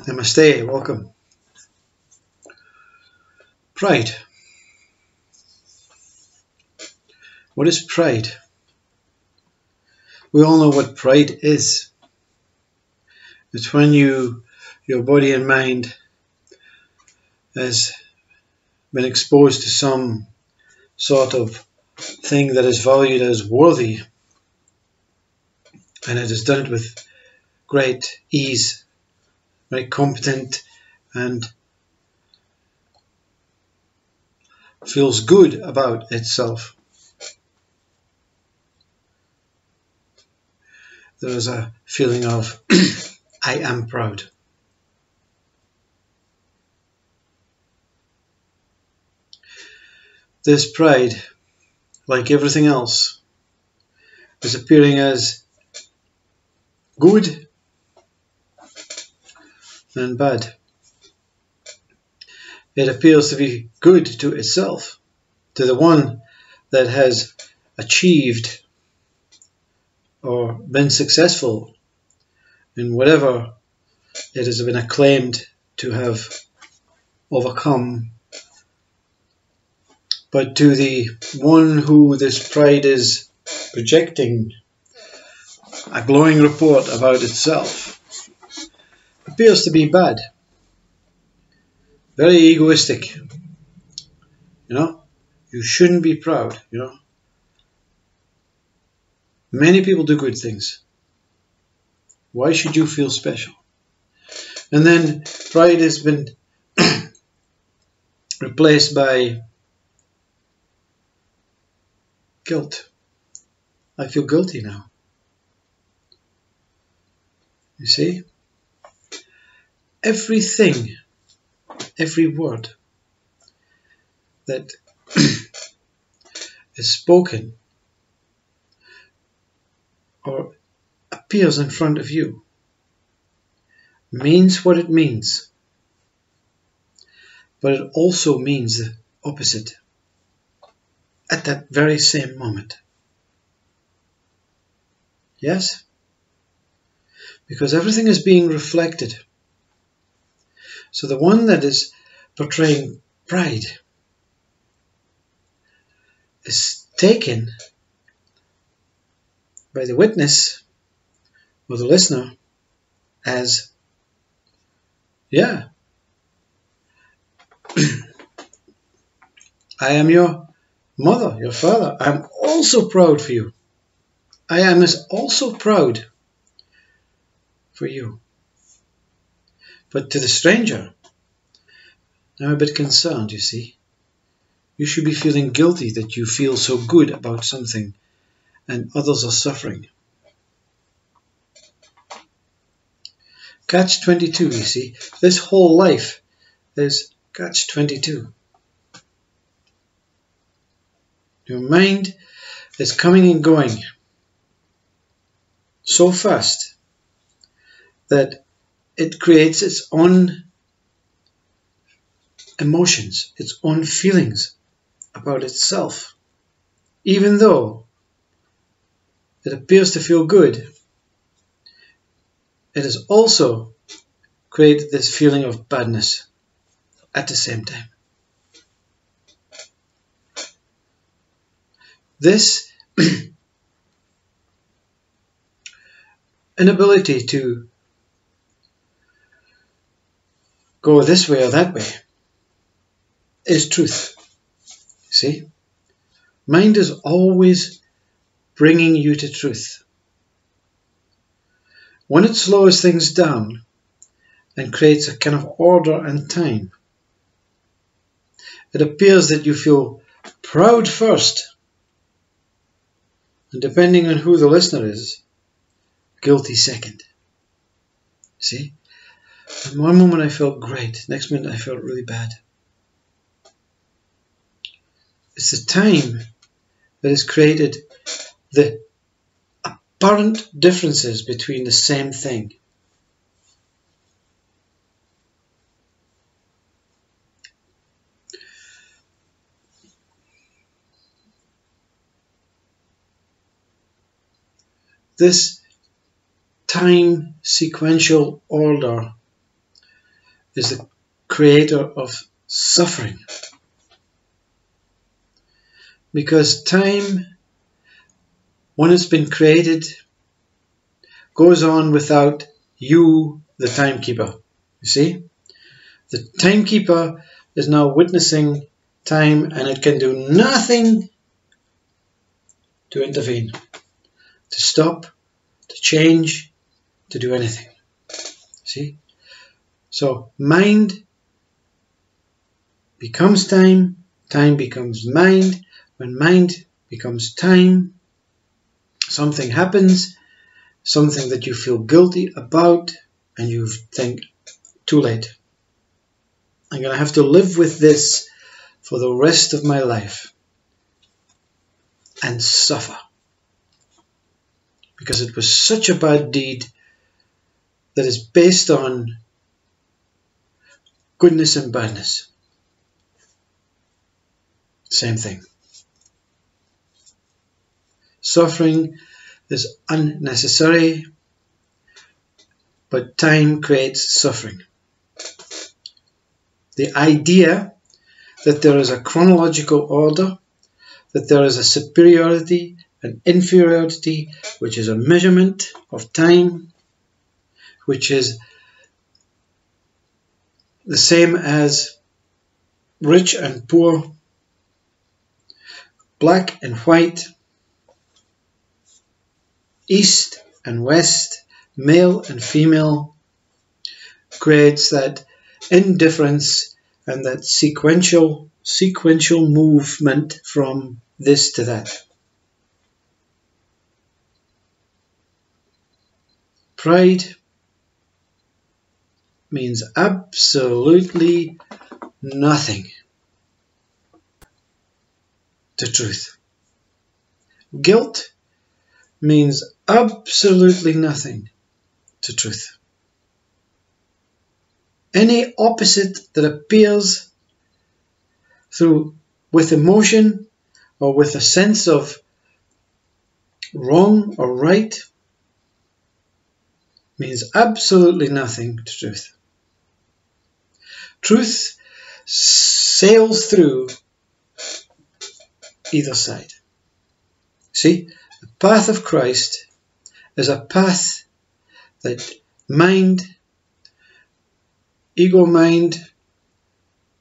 Namaste, welcome. Pride. What is pride? We all know what pride is. It's when your body and mind has been exposed to some sort of thing that is valued as worthy, and it has done it with great ease, very competent, and feels good about itself. There is a feeling of I am proud. This pride, like everything else, is appearing as good and bad. It appears to be good to itself, to the one that has achieved or been successful in whatever it has been acclaimed to have overcome. But to the one who this pride is projecting a glowing report about itself, appears to be bad. Very egoistic. You shouldn't be proud, Many people do good things. Why should you feel special? And then pride has been replaced by guilt. I feel guilty now. You see? Everything, every word that is spoken or appears in front of you means what it means, but it also means the opposite at that very same moment. Yes? Because everything is being reflected. So the one that is portraying pride is taken by the witness or the listener as, yeah, I am your mother, your father. I'm also proud for you. I am also proud for you. But to the stranger, I'm a bit concerned, you see. You should be feeling guilty that you feel so good about something and others are suffering. Catch-22, you see. This whole life is catch-22. Your mind is coming and going so fast that it creates its own emotions, its own feelings about itself. Even though it appears to feel good, it has also created this feeling of badness at the same time. This inability to go this way or that way is truth. See? Mind is always bringing you to truth. When it slows things down and creates a kind of order and time, it appears that you feel proud first, and depending on who the listener is, guilty second. See? In one moment I felt great, next minute I felt really bad. It's the time that has created the apparent differences between the same thing. This time sequential order is the creator of suffering. Because time, when it's been created, goes on without you, the timekeeper. You see? The timekeeper is now witnessing time, and it can do nothing to intervene, to stop, to change, to do anything. See? So mind becomes time, time becomes mind. When mind becomes time, something happens, something that you feel guilty about, and you think, too late. I'm going to have to live with this for the rest of my life and suffer. Because it was such a bad deed that is based on goodness and badness. Same thing. Suffering is unnecessary, but time creates suffering. The idea that there is a chronological order, that there is a superiority and inferiority, which is a measurement of time, which is the same as rich and poor, black and white, east and west, male and female, creates that indifference and that sequential movement from this to that. Pride means absolutely nothing to truth. Guilt means absolutely nothing to truth. Any opposite that appears with emotion or with a sense of wrong or right means absolutely nothing to truth. Truth sails through either side. See, the path of Christ is a path that mind, ego mind,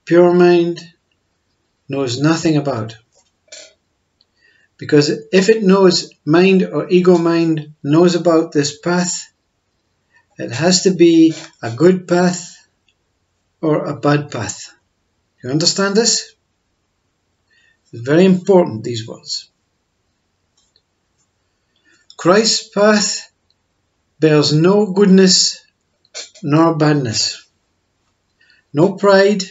pure mind knows nothing about. Because if it knows, mind or ego mind knows about this path, it has to be a good path or a bad path. You understand this? It's very important, these words. Christ's path bears no goodness nor badness, no pride,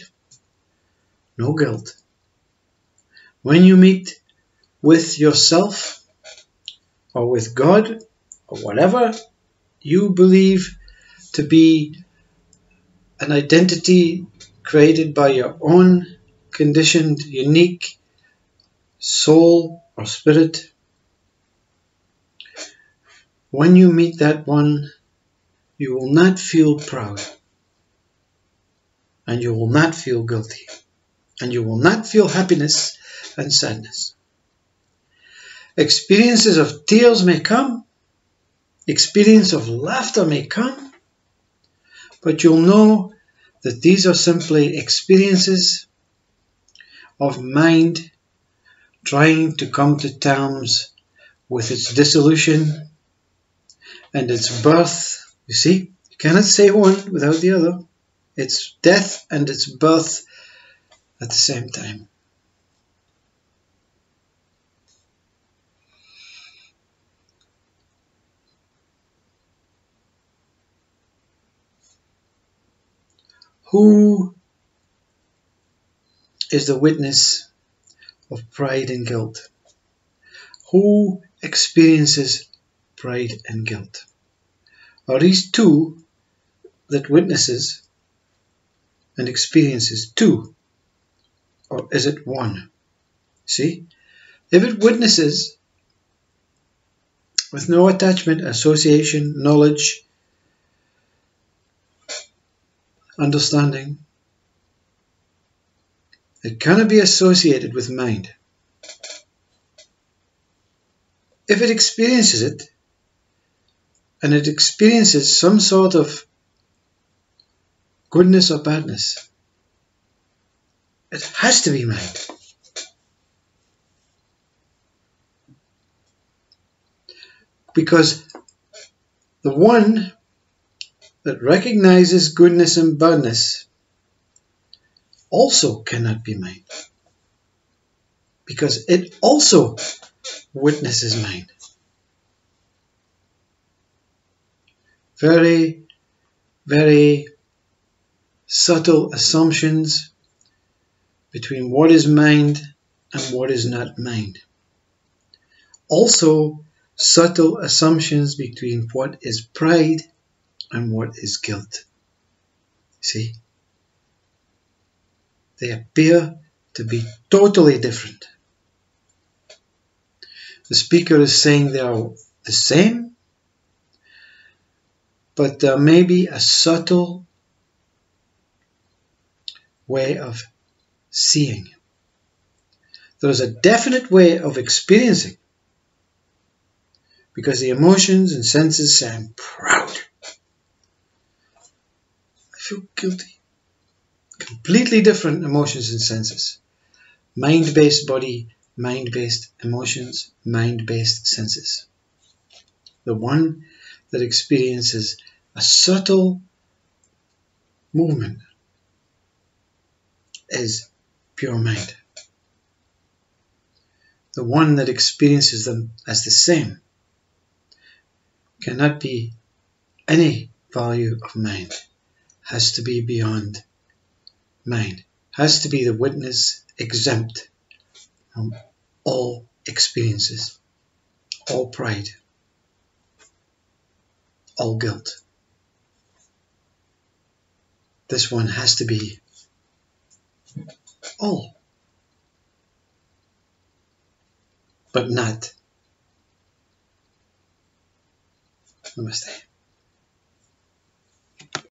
no guilt. When you meet with yourself or with God or whatever you believe to be an identity created by your own conditioned, unique soul or spirit, when you meet that one, you will not feel proud, and you will not feel guilty, and you will not feel happiness and sadness. Experiences of tears may come, experience of laughter may come, but you'll know that these are simply experiences of mind trying to come to terms with its dissolution and its birth. You see, you cannot say one without the other. It's death and its birth at the same time. Who is the witness of pride and guilt? Who experiences pride and guilt? Are these two that witnesses and experiences two? Or is it one? See? If it witnesses with no attachment, association, knowledge, understanding. It cannot be associated with mind. If it experiences it, and it experiences some sort of goodness or badness, it has to be mind. Because the one that recognizes goodness and badness also cannot be mind. Because it also witnesses mind. Very, very subtle assumptions between what is mind and what is not mind. Also, subtle assumptions between what is pride and what is guilt. See? They appear to be totally different. The speaker is saying they are the same, but there may be a subtle way of seeing. There is a definite way of experiencing, because the emotions and senses say, I'm proud. I feel guilty. Completely different emotions and senses. Mind-based body, mind-based emotions, mind-based senses. The one that experiences a subtle movement is pure mind. The one that experiences them as the same cannot be any value of mind. Has to be beyond mind. Has to be the witness exempt from all experiences, all pride, all guilt. This one has to be all, but not. Namaste.